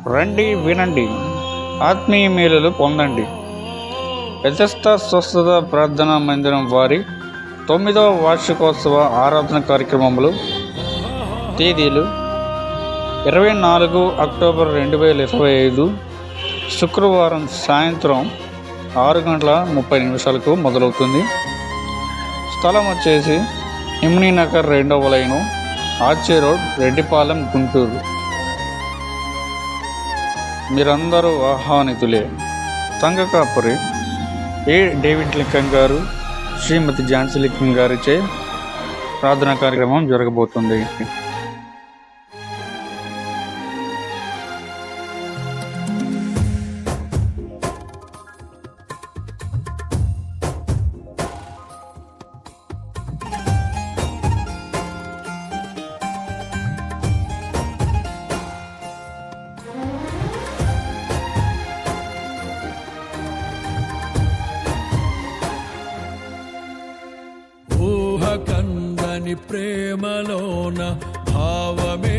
రండి వినండి, ఆత్మీయ మేలులు పొందండి. యథస్థ స్వస్థత ప్రార్థనా మందిరం వారి 9వ వార్షికోత్సవ ఆరాధన కార్యక్రమములు తేదీలు 24 అక్టోబర్ 2025 శుక్రవారం సాయంత్రం 6:30 మొదలవుతుంది. స్థలం వచ్చేసి హిమ్నీ నగర్ 2వ లైను, ఆర్చే రోడ్, రెడ్డిపాలెం, గుంటూరు. మీరందరూ ఆహ్వానితులే. సంఘ కాపరి ఏ. డేవిడ్ లింకన్ గారు, శ్రీమతి ఝాన్సీ లింకన్ గారిచే ప్రార్థనా కార్యక్రమం జరగబోతుంది. ఊహకందని ప్రేమలోన భావమే